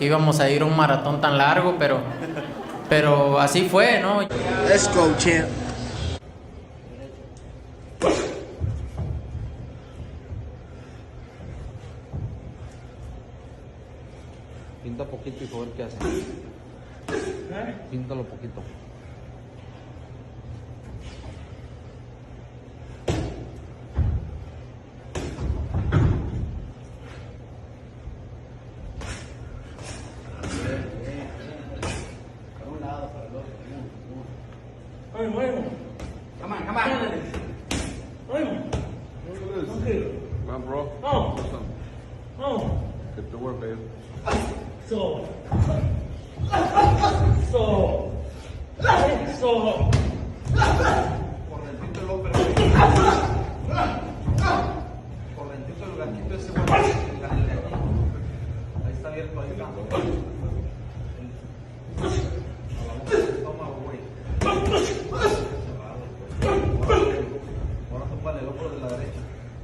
que íbamos a ir a un maratón tan largo, pero así fue, ¿no? Let's go, champ. Pinta poquito y a ver qué hace. Píntalo poquito. Come on, come on. Come on, bro. Get to work, baby. Correntito lo perfecto. Correntito el ganchito ese, güey. Ahí está abierto, ahí está. Toma, güey. Ahora topa el ojo de la derecha.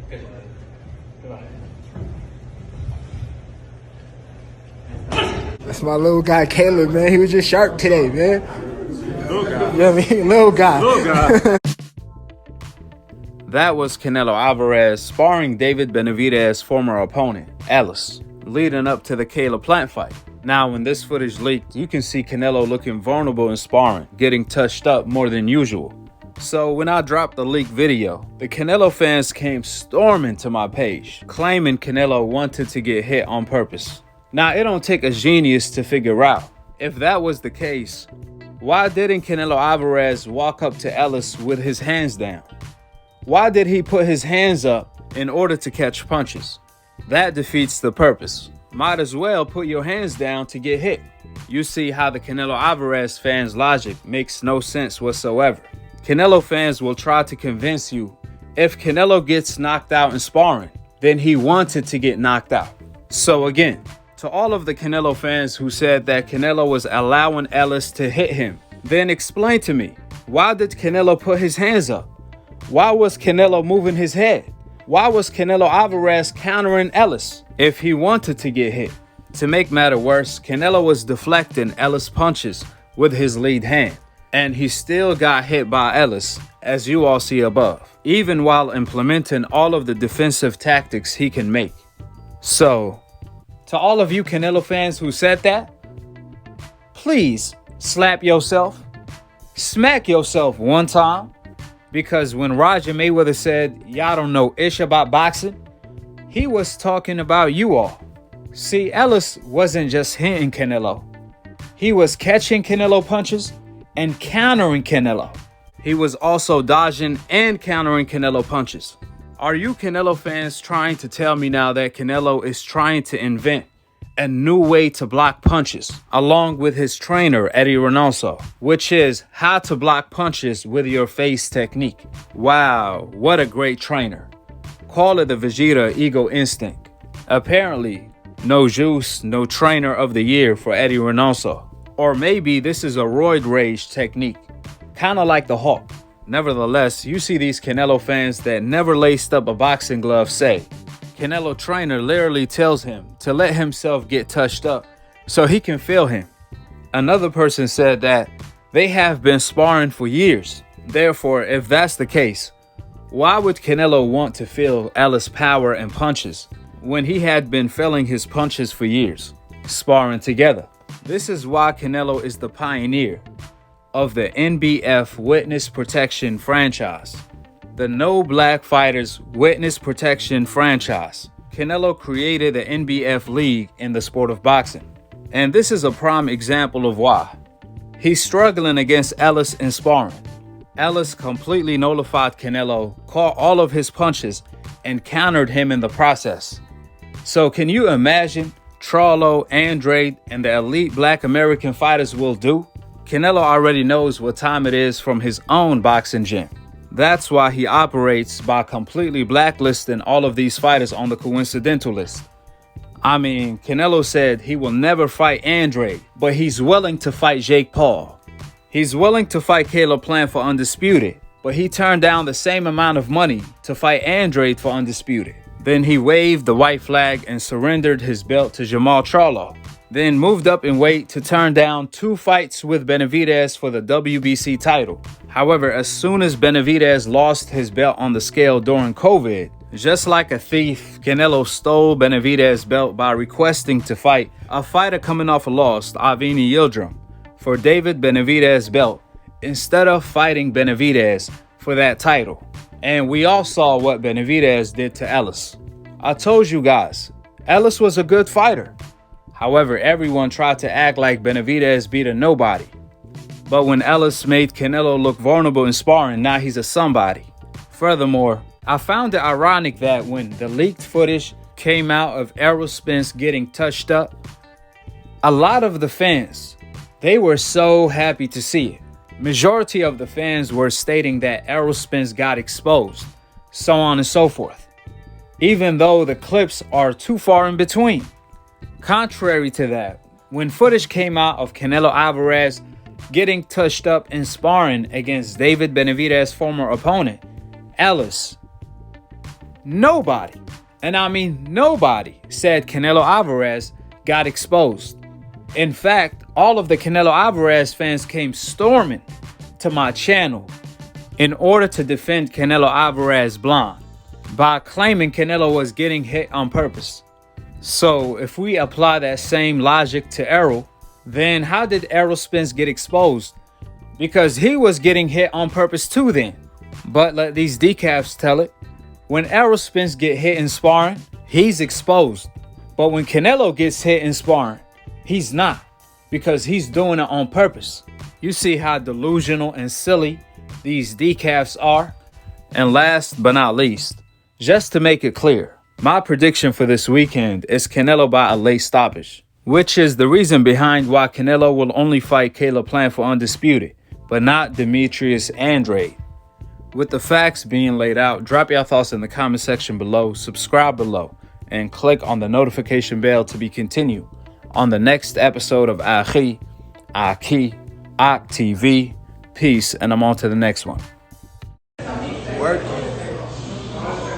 ¿Qué va? That's my little guy, Caleb, man. He was just sharp today, man. Little guy. You know what I mean? Little guy. Little guy. That was Canelo Alvarez sparring David Benavidez' former opponent, Ellis, leading up to the Caleb Plant fight. Now, when this footage leaked, you can see Canelo looking vulnerable in sparring, getting touched up more than usual. So when I dropped the leaked video, the Canelo fans came storming to my page, claiming Canelo wanted to get hit on purpose. Now, it don't take a genius to figure out. If that was the case, why didn't Canelo Alvarez walk up to Ellis with his hands down? Why did he put his hands up in order to catch punches? That defeats the purpose. Might as well put your hands down to get hit. You see how the Canelo Alvarez fans' logic makes no sense whatsoever. Canelo fans will try to convince you if Canelo gets knocked out in sparring, then he wanted to get knocked out. So again, to all of the Canelo fans who said that Canelo was allowing Ellis to hit him, then explain to me, why did Canelo put his hands up? Why was Canelo moving his head? Why was Canelo Alvarez countering Ellis if he wanted to get hit? To make matter worse, Canelo was deflecting Ellis' punches with his lead hand, and he still got hit by Ellis, as you all see above, even while implementing all of the defensive tactics he can make. So, to all of you Canelo fans who said that, please slap yourself, smack yourself one time, because when Roger Mayweather said, y'all don't know ish about boxing, he was talking about you all. See, Ellis wasn't just hitting Canelo. He was catching Canelo punches and countering Canelo. He was also dodging and countering Canelo punches. Are you Canelo fans trying to tell me now that Canelo is trying to invent a new way to block punches, along with his trainer, Eddie Reynoso, which is how to block punches with your face technique? Wow, what a great trainer. Call it the Vegeta Ego Instinct. Apparently, no juice, no trainer of the year for Eddie Reynoso. Or maybe this is a roid rage technique, kind of like the Hulk. Nevertheless, you see these Canelo fans that never laced up a boxing glove say, Canelo trainer literally tells him to let himself get touched up so he can feel him. Another person said that they have been sparring for years. Therefore, if that's the case, why would Canelo want to feel Ellis' power and punches when he had been feeling his punches for years, sparring together? This is why Canelo is the pioneer of the NBF Witness Protection franchise, the No Black Fighters Witness Protection franchise. Canelo created the NBF League in the sport of boxing. And this is a prime example of why. He's struggling against Ellis in sparring. Ellis completely nullified Canelo, caught all of his punches, and countered him in the process. So can you imagine Charlo, Andrade, and the elite black American fighters will do? Canelo already knows what time it is from his own boxing gym. That's why he operates by completely blacklisting all of these fighters on the coincidental list. I mean, Canelo said he will never fight Andrade, but he's willing to fight Jake Paul. He's willing to fight Caleb Plant for Undisputed, but he turned down the same amount of money to fight Andrade for Undisputed. Then he waved the white flag and surrendered his belt to Jamal Charlo. then moved up in weight to turn down 2 fights with Benavidez for the WBC title. However, as soon as Benavidez lost his belt on the scale during COVID, just like a thief, Canelo stole Benavidez's belt by requesting to fight a fighter coming off a loss, Avni Yildirim, for David Benavidez's belt instead of fighting Benavidez for that title. And we all saw what Benavidez did to Ellis. I told you guys, Ellis was a good fighter. However, everyone tried to act like Benavidez beat a nobody. But when Ellis made Canelo look vulnerable in sparring, now he's a somebody. Furthermore, I found it ironic that when the leaked footage came out of Errol Spence getting touched up, a lot of the fans, they were so happy to see it. Majority of the fans were stating that Errol Spence got exposed, so on and so forth, even though the clips are too far in between. Contrary to that, when footage came out of Canelo Alvarez getting touched up in sparring against David Benavidez's former opponent, Ellis, nobody, and I mean nobody, said Canelo Alvarez got exposed. In fact, all of the Canelo Alvarez fans came storming to my channel in order to defend Canelo Alvarez blind by claiming Canelo was getting hit on purpose. So if we apply that same logic to Errol, then how did Errol Spence get exposed? Because he was getting hit on purpose too then. But let these decafs tell it. When Errol Spence get hit in sparring, he's exposed. But when Canelo gets hit in sparring, he's not, because he's doing it on purpose. You see how delusional and silly these decafs are? And last but not least, just to make it clear, my prediction for this weekend is Canelo by a late stoppage, which is the reason behind why Canelo will only fight Caleb Plant for undisputed, but not Demetrius Andrade. With the facts being laid out, drop your thoughts in the comment section below, subscribe below, and click on the notification bell to be continued on the next episode of Akhi, Akhi TV. Peace, and I'm on to the next one. Work.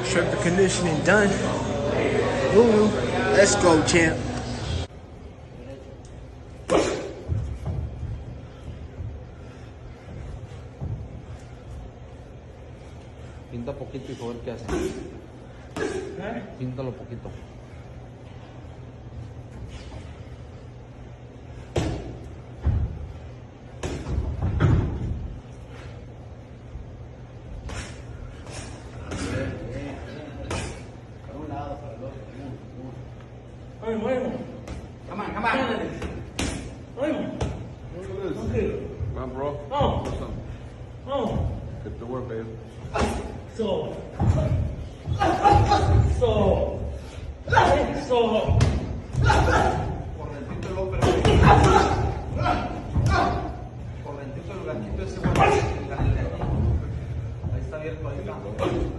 Strength conditioning done. Ooh, let's go, champ. Pinta poquito y a ver qué hace. Píntalo poquito. Come on, come on. Come on, bro. Get to work, baby. Correntito López. Correntito el ganchito ese. Ahí está abierto, ahí está.